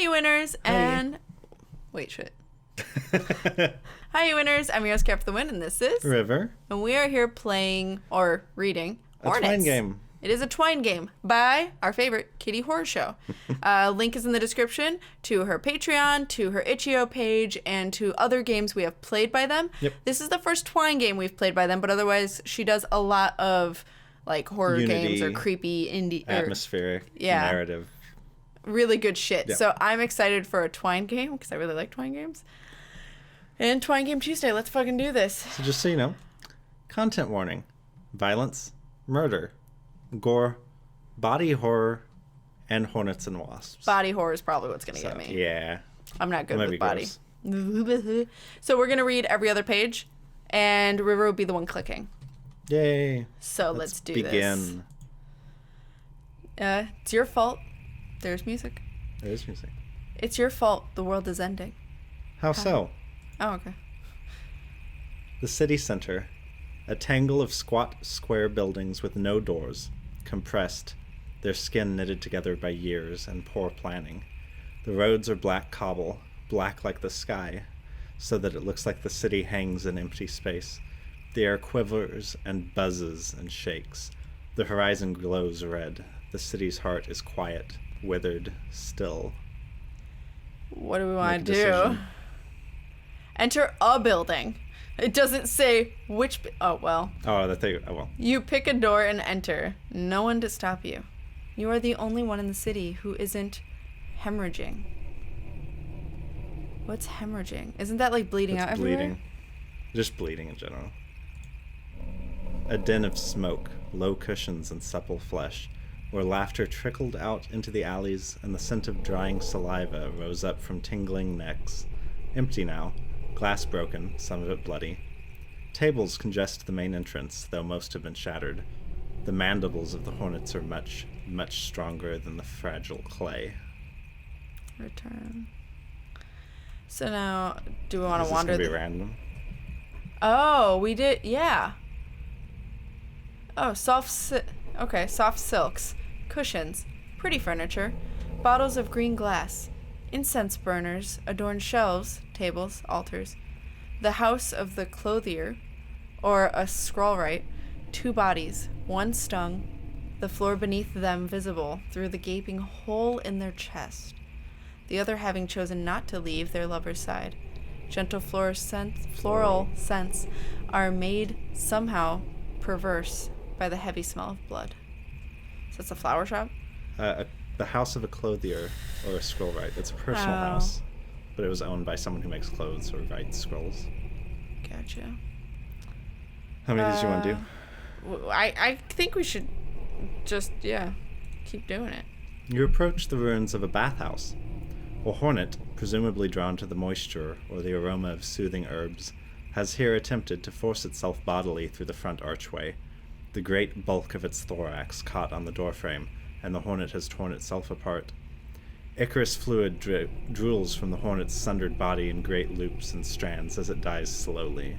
you winners, and... Wait, shit. Hi, you winners. I'm your host, KatFTWynn, and this is... River. And we are here playing, or reading, Hornets. A Twine game. It is a Twine game by our favorite, Kitty Horrorshow. Link is in the description to her Patreon, to her Itch.io page, and to other games we have played by them. Yep. This is the first Twine game we've played by them, but otherwise she does a lot of like horror Unity, games or creepy indie... Atmospheric, narrative. Really good shit. Yep. So I'm excited for a Twine game because I really like Twine games. And Twine Game Tuesday, let's fucking do this. So just so you know, content warning, violence, murder, gore, body horror, and hornets and wasps. Body horror is probably what's going to get me. Yeah. I'm not good with body. So we're going to read every other page, and River will be the one clicking. Yay. So let's do begin. This. It's your fault. There's music. There is music. It's your fault the world is ending. How so? Oh, okay. The city center, a tangle of squat, square buildings with no doors, compressed, their skin knitted together by years and poor planning. The roads are black cobble, black like the sky, so that it looks like the city hangs in empty space. The air quivers and buzzes and shakes. The horizon glows red. The city's heart is quiet, withered, still. What do we want to Make a do? decision. Enter a building. It doesn't say which... Oh, well. Oh, well. You pick a door and enter. No one to stop you. You are the only one in the city who isn't hemorrhaging. What's hemorrhaging? Isn't that like bleeding out everywhere? Bleeding. Just bleeding in general. A den of smoke, low cushions and supple flesh, where laughter trickled out into the alleys and the scent of drying saliva rose up from tingling necks. Empty now, glass broken, some of it bloody. Tables congest the main entrance, though most have been shattered. The mandibles of the hornets are much, much stronger than the fragile clay. Return. So now, do we want to wander? Is this gonna be random? Oh, we did, yeah. Oh, soft silks, cushions, pretty furniture, bottles of green glass, incense burners adorn shelves, tables, altars. The house of the clothier, or a scrollwright, 2 bodies, one stung, the floor beneath them visible through the gaping hole in their chest, the other having chosen not to leave their lover's side. Gentle floral scents are made somehow perverse by the heavy smell of blood. So it's a flower shop? The house of a clothier or a scrollwright. It's a personal house, but it was owned by someone who makes clothes or writes scrolls. Gotcha. How many did you want to do? I think we should just, keep doing it. You approach the ruins of a bathhouse. A hornet, presumably drawn to the moisture or the aroma of soothing herbs, has here attempted to force itself bodily through the front archway. The great bulk of its thorax caught on the doorframe, and the hornet has torn itself apart. Ichorous fluid drools from the hornet's sundered body in great loops and strands as it dies slowly.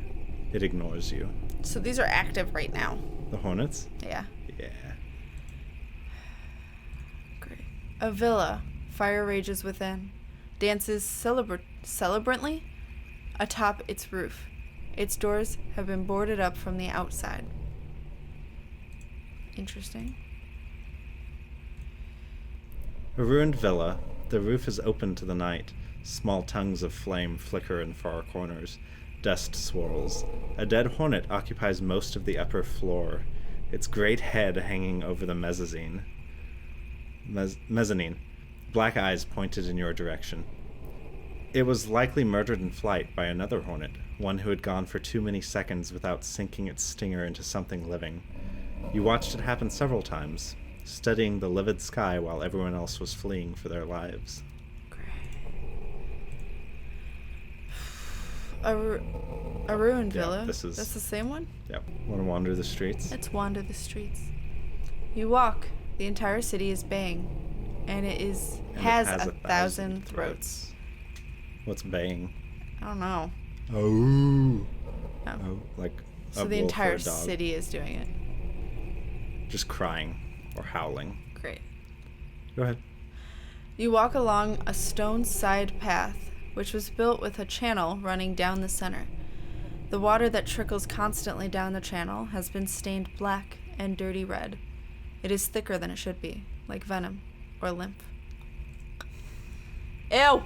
It ignores you. So these are active right now. The hornets? Yeah. Yeah. Great. A villa. Fire rages within. Dances celebrantly atop its roof. Its doors have been boarded up from the outside. Interesting. A ruined villa. The roof is open to the night. Small tongues of flame flicker in far corners. Dust swirls. A dead hornet occupies most of the upper floor, its great head hanging over the mezzanine. Black eyes pointed in your direction. It was likely murdered in flight by another hornet, one who had gone for too many seconds without sinking its stinger into something living. You watched it happen several times, studying the livid sky while everyone else was fleeing for their lives. A ruined villa? That's the same one? Yep. Want to wander the streets? Let's wander the streets. You walk. The entire city is baying, and it has a thousand throats. What's baying? I don't know. Oh. Oh. Like So the entire city is doing it. Just crying or howling. Great. Go ahead. You walk along a stone side path, which was built with a channel running down the center. The water that trickles constantly down the channel has been stained black and dirty red. It is thicker than it should be, like venom or lymph. Ew!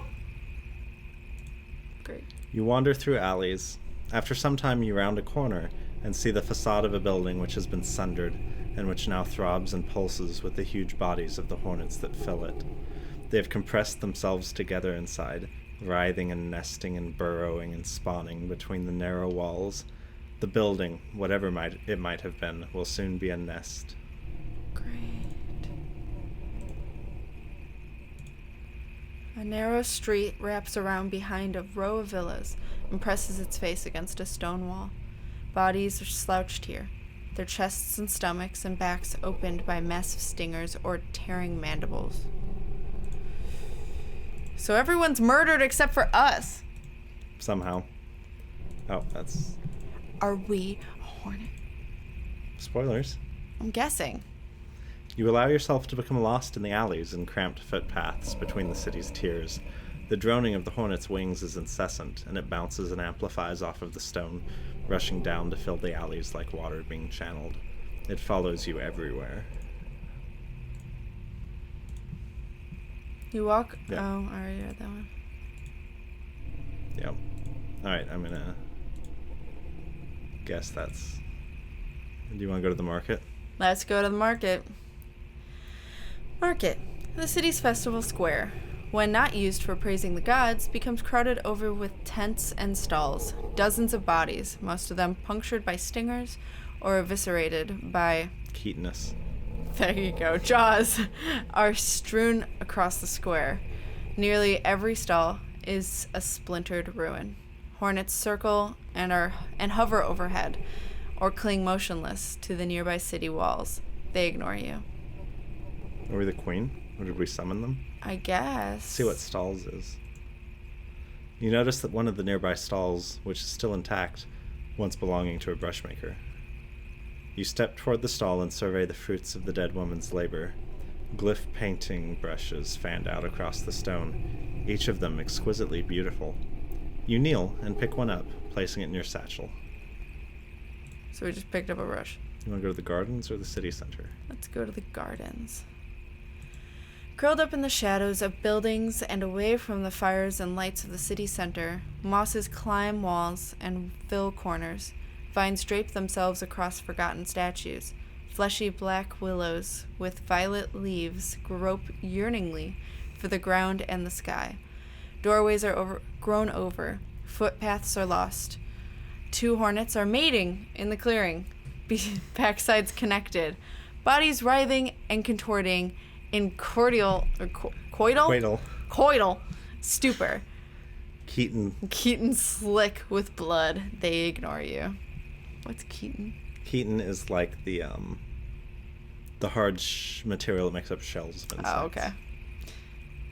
Great. You wander through alleys. After some time, you round a corner and see the facade of a building which has been sundered and which now throbs and pulses with the huge bodies of the hornets that fill it. They have compressed themselves together inside, writhing and nesting and burrowing and spawning between the narrow walls. The building, whatever it might have been, will soon be a nest. Great. A narrow street wraps around behind a row of villas and presses its face against a stone wall. Bodies are slouched here, their chests and stomachs and backs opened by massive stingers or tearing mandibles. So everyone's murdered except for us. Somehow. Oh, that's... Are we a hornet? Spoilers. I'm guessing. You allow yourself to become lost in the alleys and cramped footpaths between the city's tiers. The droning of the hornet's wings is incessant, and it bounces and amplifies off of the stone, rushing down to fill the alleys like water being channeled. It follows you everywhere. You walk... Yeah. Oh, I already read that one. Yep. Alright, I'm gonna guess that's... Do you want to go to the market? Let's go to the market. Market. The city's festival square, when not used for praising the gods, becomes crowded over with tents and stalls. Dozens of bodies, most of them punctured by stingers or eviscerated by... Keatonus. There you go, jaws, are strewn across the square. Nearly every stall is a splintered ruin. Hornets circle and hover overhead, or cling motionless to the nearby city walls. They ignore you. Are we the queen? Or did we summon them? I guess. See what stalls is. You notice that one of the nearby stalls, which is still intact, once belonging to a brushmaker. You step toward the stall and survey the fruits of the dead woman's labor. Glyph painting brushes fanned out across the stone, each of them exquisitely beautiful. You kneel and pick one up, placing it in your satchel. So we just picked up a brush. You want to go to the gardens or the city center? Let's go to the gardens. Curled up in the shadows of buildings and away from the fires and lights of the city center, mosses climb walls and fill corners. Vines drape themselves across forgotten statues. Fleshy black willows with violet leaves grope yearningly for the ground and the sky. Doorways are grown over. Footpaths are lost. Two hornets are mating in the clearing. Backsides connected. Bodies writhing and contorting in coital stupor. Keaton slick with blood. They ignore you. What's Keaton? Keaton is like the hard material that makes up shells of insects. Oh, okay.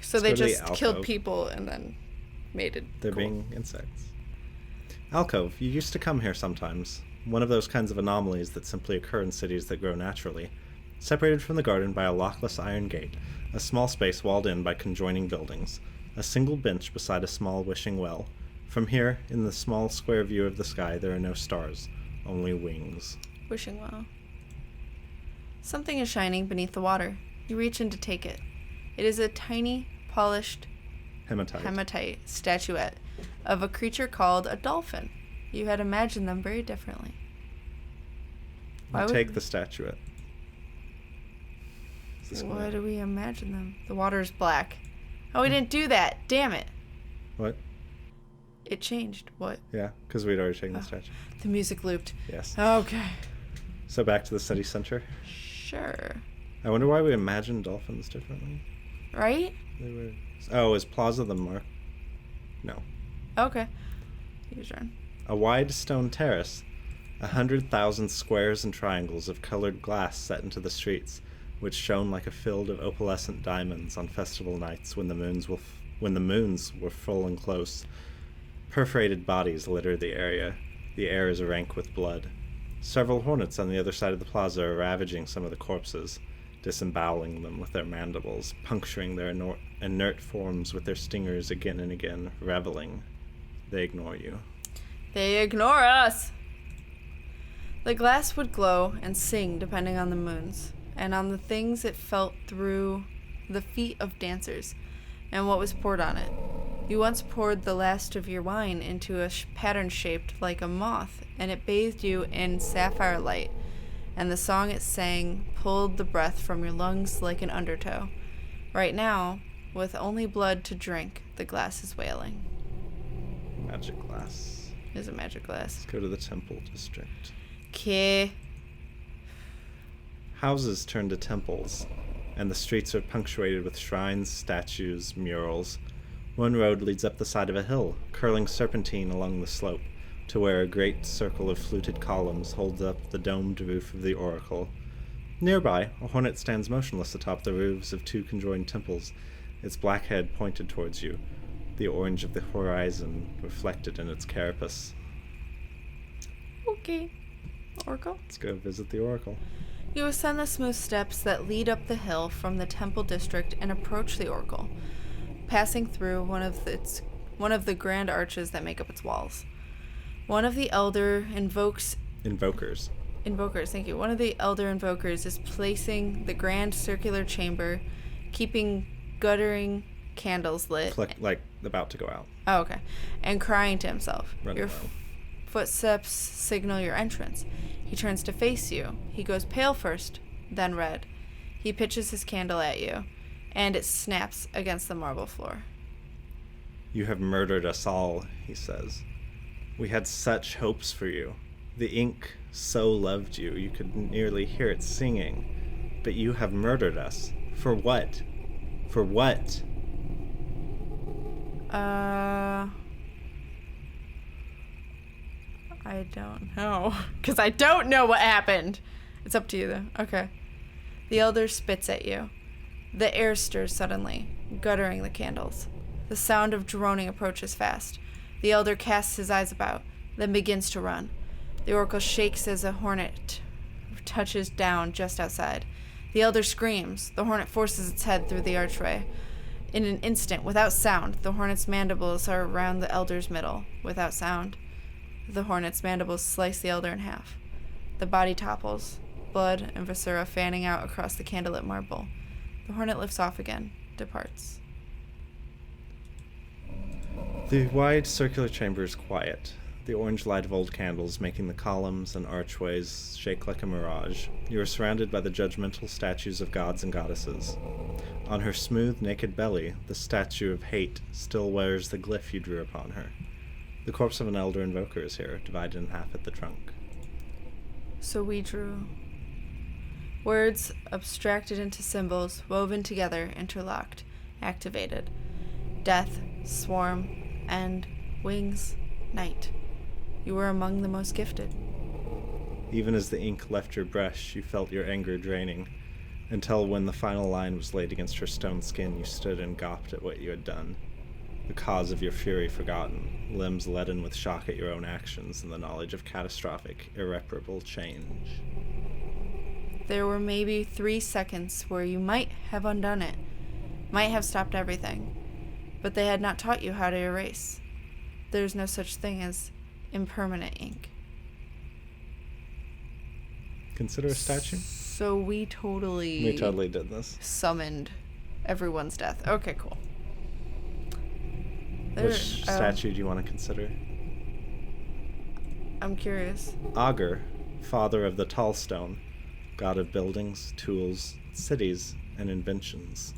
So Let's they go to just the killed alcove. people and then mated. They're Cool. being insects. Alcove, you used to come here sometimes. One of those kinds of anomalies that simply occur in cities that grow naturally. Separated from the garden by a lockless iron gate, a small space walled in by conjoining buildings, a single bench beside a small wishing well. From here, in the small square view of the sky, there are no stars, only wings. Wishing well. Something is shining beneath the water. You reach in to take it. It is a tiny, polished hematite statuette of a creature called a dolphin. You had imagined them very differently. Take the statuette. Why do we imagine them? The water's black. Oh, we didn't do that. Damn it. What? It changed. What? Yeah, because we'd already taken the statue. The music looped. Yes. Okay. So back to the city center. Sure. I wonder why we imagine dolphins differently. Right? Is Plaza the mark? No. Okay. Your turn. A wide stone terrace, 100,000 squares and triangles of colored glass set into the streets, which shone like a field of opalescent diamonds on festival nights when the moons were full and close. Perforated bodies litter the area. The air is rank with blood. Several hornets on the other side of the plaza are ravaging some of the corpses. disemboweling them with their mandibles, puncturing their inert forms with their stingers again and again, reveling. They ignore you. They ignore us! The glass would glow and sing depending on the moons, and on the things it felt through the feet of dancers, and what was poured on it. You once poured the last of your wine into a pattern shaped like a moth, and it bathed you in sapphire light, and the song it sang pulled the breath from your lungs like an undertow. Right now, with only blood to drink, the glass is wailing. Magic glass. It is a magic glass. Let's go to the temple district. Okay. Houses turn to temples, and the streets are punctuated with shrines, statues, murals. One road leads up the side of a hill, curling serpentine along the slope, to where a great circle of fluted columns holds up the domed roof of the oracle. Nearby, a hornet stands motionless atop the roofs of two conjoined temples, its black head pointed towards you, the orange of the horizon reflected in its carapace. Okay. Oracle? Let's go visit the oracle. You ascend the smooth steps that lead up the hill from the temple district and approach the oracle, passing through one of the grand arches that make up its walls. One of the elder invokers, thank you. One of the elder invokers is placing the grand circular chamber, keeping guttering candles lit. Like about to go out. Oh, okay. And crying to himself. Your footsteps signal your entrance. He turns to face you. He goes pale first, then red. He pitches his candle at you, and it snaps against the marble floor. You have murdered us all, he says. We had such hopes for you. The ink so loved you, you could nearly hear it singing. But you have murdered us. For what? For what? I don't know. Because I don't know what happened. It's up to you, though. Okay. The elder spits at you. The air stirs suddenly, guttering the candles. The sound of droning approaches fast. The elder casts his eyes about, then begins to run. The oracle shakes as a hornet touches down just outside. The elder screams. The hornet forces its head through the archway. In an instant, without sound, the hornet's mandibles are around the elder's middle. Without sound, the hornet's mandibles slice the elder in half. The body topples, blood and viscera fanning out across the candlelit marble. The hornet lifts off again, departs. The wide circular chamber is quiet, the orange light of old candles making the columns and archways shake like a mirage. You are surrounded by the judgmental statues of gods and goddesses. On her smooth, naked belly, the statue of hate still wears the glyph you drew upon her. The corpse of an elder invoker is here, divided in half at the trunk. So we drew. Words abstracted into symbols, woven together, interlocked, activated. Death, swarm, end, wings, night. You were among the most gifted. Even as the ink left your brush, you felt your anger draining, until when the final line was laid against her stone skin, you stood and gawped at what you had done. The cause of your fury forgotten, limbs leaden with shock at your own actions and the knowledge of catastrophic, irreparable change. There were maybe 3 seconds where you might have undone it, might have stopped everything, but they had not taught you how to erase. There's no such thing as impermanent ink. Consider a statue? So we totally did this. Summoned everyone's death. Okay, cool. Which statue do you want to consider? I'm curious. Augur, father of the tall stone, god of buildings, tools, cities, and inventions.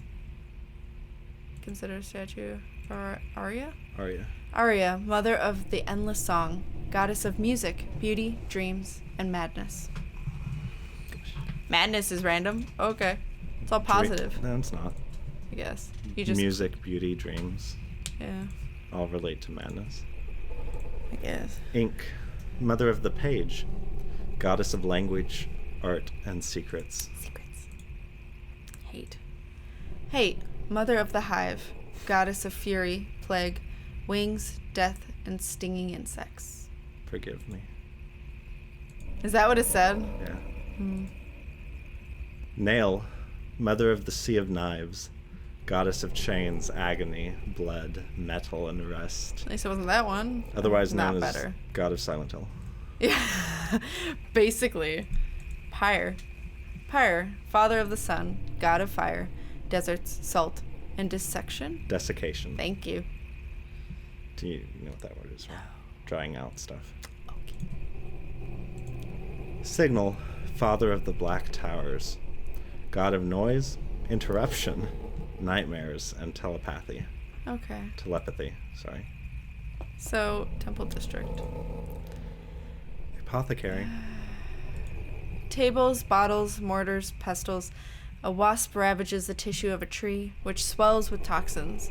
Consider a statue for Arya? Arya. Arya, mother of the endless song, goddess of music, beauty, dreams, and madness. Madness is random? Okay. It's all positive. No, it's not. I guess. Music, beauty, dreams. Yeah. All relate to madness. I guess. Ink, mother of the page, goddess of language, art, and secrets. Secrets. Hate. Hate, mother of the hive, goddess of fury, plague, wings, death, and stinging insects. Forgive me. Is that what it said? Yeah. Hmm. Nail, Mother of the Sea of Knives, goddess of chains, agony, blood, metal, and rest. At least it wasn't that one. Otherwise Not known as better. God of Silent Hill. Yeah, basically. Pyre, father of the sun, god of fire, deserts, salt, and dissection. Desiccation. Thank you. Do you know what that word is? No. Drying out stuff. Okay. Signal, father of the Black Towers, god of noise, interruption, nightmares, and telepathy. Okay. Telepathy, sorry. So, Temple District. Apothecary. Tables, bottles, mortars, pestles. A wasp ravages the tissue of a tree, which swells with toxins,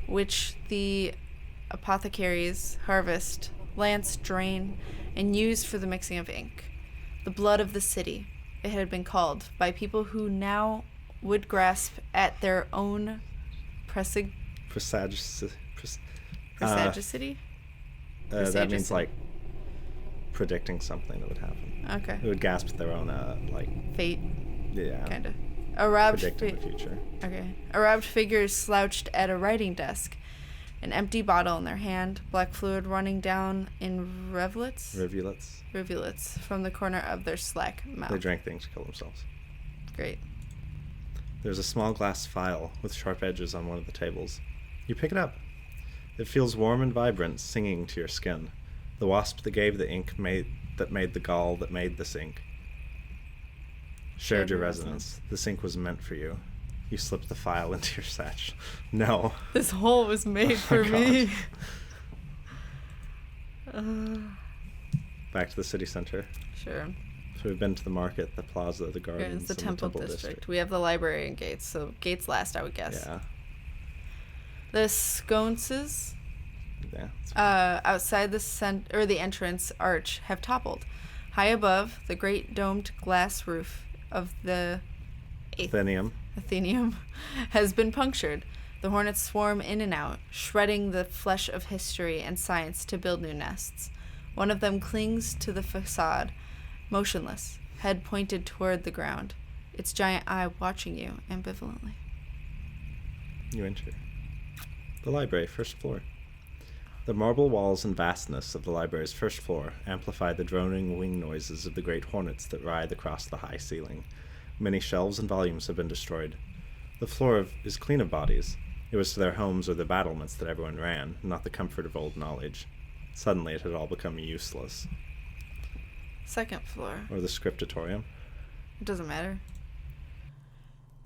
which the apothecaries harvest, lance, drain, and use for the mixing of ink. The blood of the city, it had been called, by people who now would grasp at their own presagicity? That means, like, predicting something that would happen. Okay. It would gasp at their own, fate. Yeah. Kind of. A robbed Predicting the future. Okay. A robbed figure is slouched at a writing desk, an empty bottle in their hand, black fluid running down in rivulets from the corner of their slack mouth. They drank things to kill themselves. Great. There's a small glass phial with sharp edges on one of the tables. You pick it up. It feels warm and vibrant, singing to your skin. The wasp that gave the ink made the gall that made this ink. Shared your resonance. This ink was meant for you. You slipped the phial into your satchel. No. This hole was made for me. Back to the city center. Sure. So we've been to the market, the plaza, the gardens, It's the and Temple the Temple District. We have the library and gates, so gates last, I would guess. Yeah. The sconces Yeah. outside the entrance arch have toppled. High above, the great domed glass roof of the Athenaeum has been punctured. The hornets swarm in and out, shredding the flesh of history and science to build new nests. One of them clings to the facade, motionless, head pointed toward the ground, its giant eye watching you ambivalently. You enter. The library, first floor. The marble walls and vastness of the library's first floor amplify the droning wing noises of the great hornets that ride across the high ceiling. Many shelves and volumes have been destroyed. The floor is clean of bodies. It was to their homes or the battlements that everyone ran, not the comfort of old knowledge. Suddenly it had all become useless. Second floor. Or the scriptatorium. It doesn't matter.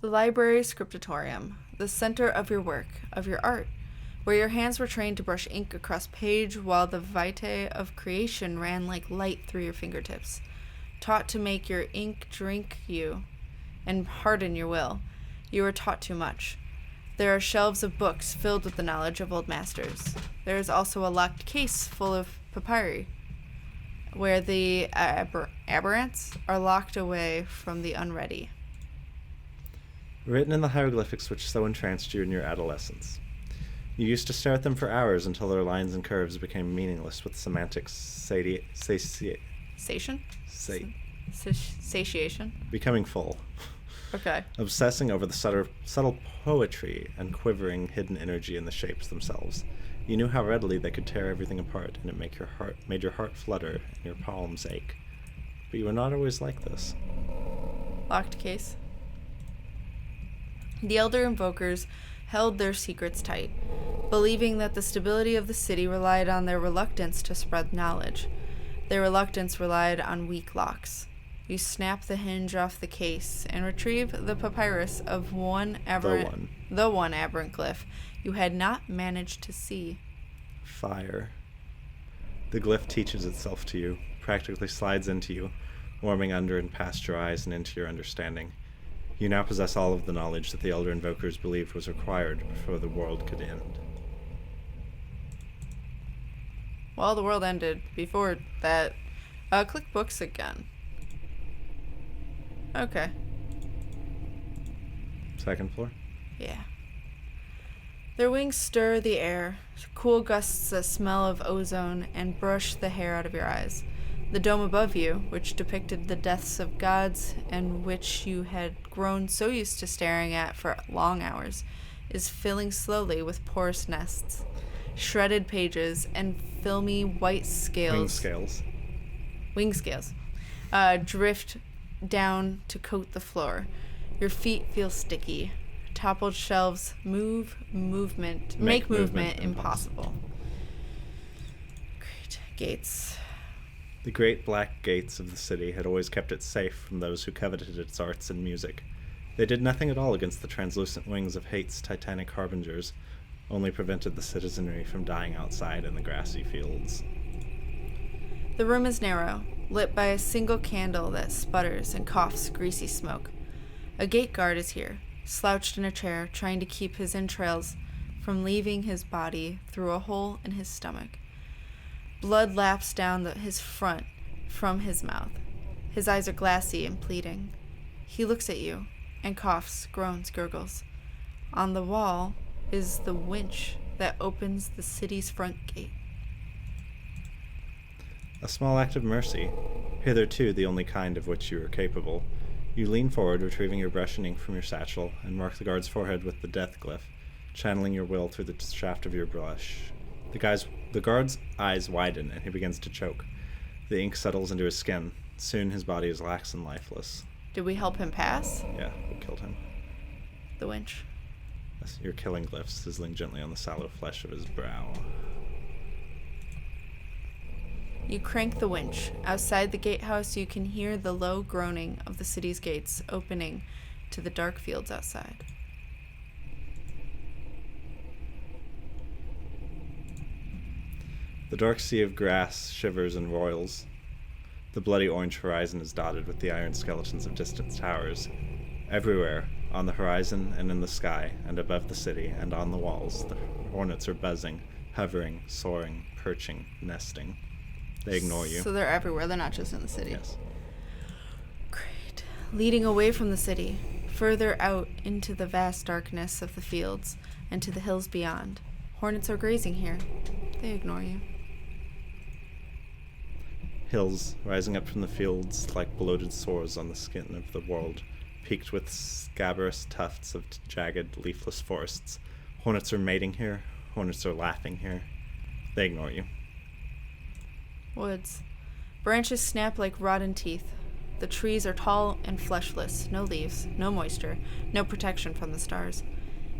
The library scriptatorium, the center of your work, of your art, where your hands were trained to brush ink across page while the vitae of creation ran like light through your fingertips, taught to make your ink drink you and harden your will. You were taught too much. There are shelves of books filled with the knowledge of old masters. There is also a locked case full of papyri, where the aberrants are locked away from the unready. Written in the hieroglyphics which so entranced you in your adolescence. You used to stare at them for hours until their lines and curves became meaningless with semantic satiation? Becoming full. Okay. Obsessing over the subtle poetry and quivering hidden energy in the shapes themselves. You knew how readily they could tear everything apart, and it made your heart flutter and your palms ache. But you were not always like this. Locked case. The elder invokers held their secrets tight, believing that the stability of the city relied on their reluctance to spread knowledge. Their reluctance relied on weak locks. You snap the hinge off the case and retrieve the papyrus of the one aberrant glyph you had not managed to see. Fire. The glyph teaches itself to you, practically slides into you, warming under and past your eyes and into your understanding. You now possess all of the knowledge that the elder invokers believed was required before the world could end. Well, the world ended before that. Click books again. Okay. Second floor? Yeah. Their wings stir the air, cool gusts the smell of ozone, and brush the hair out of your eyes. The dome above you, which depicted the deaths of gods and which you had grown so used to staring at for long hours, is filling slowly with porous nests. Shredded pages and filmy white scales. Wing scales. Drift down to coat the floor. Your feet feel sticky. Toppled shelves make movement impossible. Great. Gates. The great black gates of the city had always kept it safe from those who coveted its arts and music. They did nothing at all against the translucent wings of hate's titanic harbingers, only prevented the citizenry from dying outside in the grassy fields. The room is narrow, lit by a single candle that sputters and coughs greasy smoke. A gate guard is here, slouched in a chair, trying to keep his entrails from leaving his body through a hole in his stomach. Blood laps down his front from his mouth. His eyes are glassy and pleading. He looks at you and coughs, groans, gurgles. On the wall is the winch that opens the city's front gate. A small act of mercy, hitherto the only kind of which you are capable. You lean forward, retrieving your brush and ink from your satchel, and mark the guard's forehead with the death glyph, channeling your will through the shaft of your brush. The guard's eyes widen, and he begins to choke. The ink settles into his skin. Soon his body is lax and lifeless. Did we help him pass? Yeah, we killed him. The winch. Your killing glyph sizzling gently on the sallow flesh of his brow. You crank the winch. Outside the gatehouse, you can hear the low groaning of the city's gates opening to the dark fields outside. The dark sea of grass shivers and roils. The bloody orange horizon is dotted with the iron skeletons of distant towers. Everywhere, on the horizon and in the sky, and above the city, and on the walls, the hornets are buzzing, hovering, soaring, perching, nesting. They ignore you. So they're everywhere, they're not just in the city. Yes. Great. Leading away from the city, further out into the vast darkness of the fields, and to the hills beyond. Hornets are grazing here. They ignore you. Hills rising up from the fields like bloated sores on the skin of the world, peaked with scabrous tufts of jagged, leafless forests. Hornets are mating here. Hornets are laughing here. They ignore you. Woods. Branches snap like rotten teeth. The trees are tall and fleshless. No leaves, no moisture, no protection from the stars.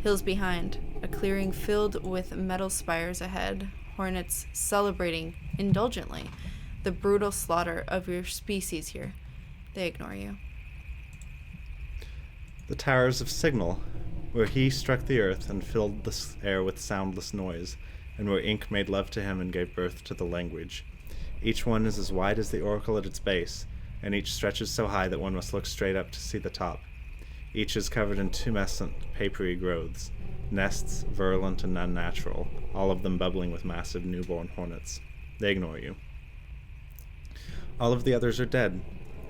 Hills behind. A clearing filled with metal spires ahead. Hornets celebrating indulgently the brutal slaughter of your species here. They ignore you. The towers of Signal, where he struck the earth and filled the air with soundless noise, and where ink made love to him and gave birth to the language. Each one is as wide as the oracle at its base, and each stretches so high that one must look straight up to see the top. Each is covered in tumescent, papery growths, nests virulent and unnatural, all of them bubbling with massive newborn hornets. They ignore you. All of the others are dead,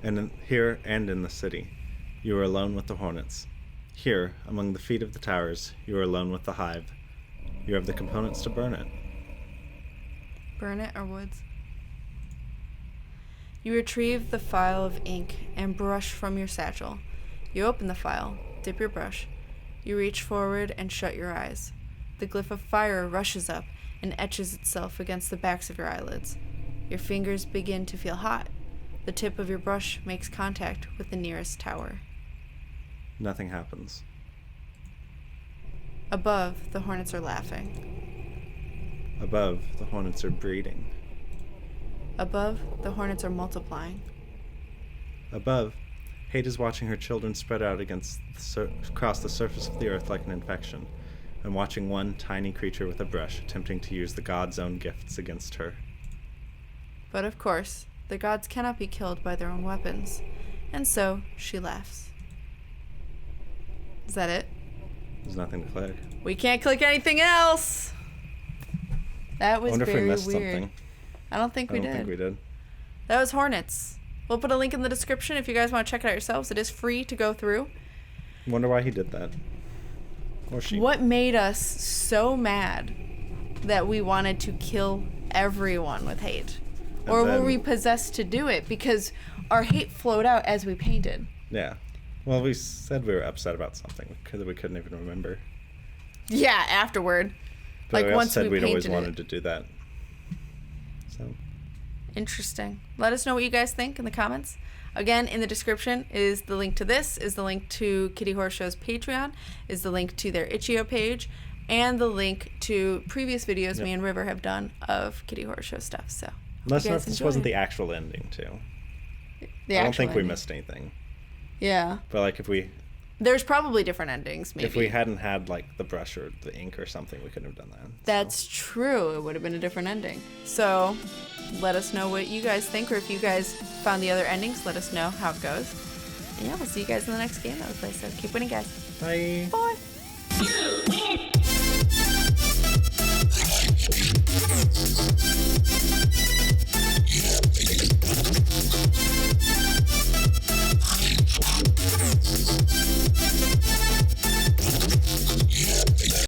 and here and in the city. You are alone with the hornets. Here, among the feet of the towers, you are alone with the hive. You have the components to burn it. Burn it or woods? You retrieve the file of ink and brush from your satchel. You open the file, dip your brush. You reach forward and shut your eyes. The glyph of fire rushes up and etches itself against the backs of your eyelids. Your fingers begin to feel hot. The tip of your brush makes contact with the nearest tower. Nothing happens. Above, the hornets are laughing. Above, the hornets are breeding. Above, the hornets are multiplying. Above, hate is watching her children spread out across the surface of the earth like an infection, and watching one tiny creature with a brush attempting to use the god's own gifts against her. But of course, the gods cannot be killed by their own weapons, and so she laughs. Is that it? There's nothing to click. We can't click anything else! That was I wonder very if we missed weird. something. I don't think we did. I don't think we did. That was Hornets. We'll put a link in the description if you guys want to check it out yourselves. It is free to go through. Wonder why he did that. Or she. What made us so mad that we wanted to kill everyone with hate? Or then, were we possessed to do it? Because our hate flowed out as we painted. Yeah. Well, we said we were upset about something that we couldn't even remember. Yeah, afterward. But we also said we'd always painted wanted to do that. So. Interesting. Let us know what you guys think in the comments. Again, in the description is the link to this, is the link to Kitty Horrorshow's Patreon, is the link to their Itch.io page, and the link to previous videos me and River have done of Kitty Horrorshow stuff. So let us know if this wasn't the actual ending, too. I don't think we missed anything. Yeah. But, like, there's probably different endings, maybe. If we hadn't had, like, the brush or the ink or something, we couldn't have done that. That's true. It would have been a different ending. So let us know what you guys think, or if you guys found the other endings, let us know how it goes. And yeah, we'll see you guys in the next game that we play. So keep winning, guys. Bye. Bye.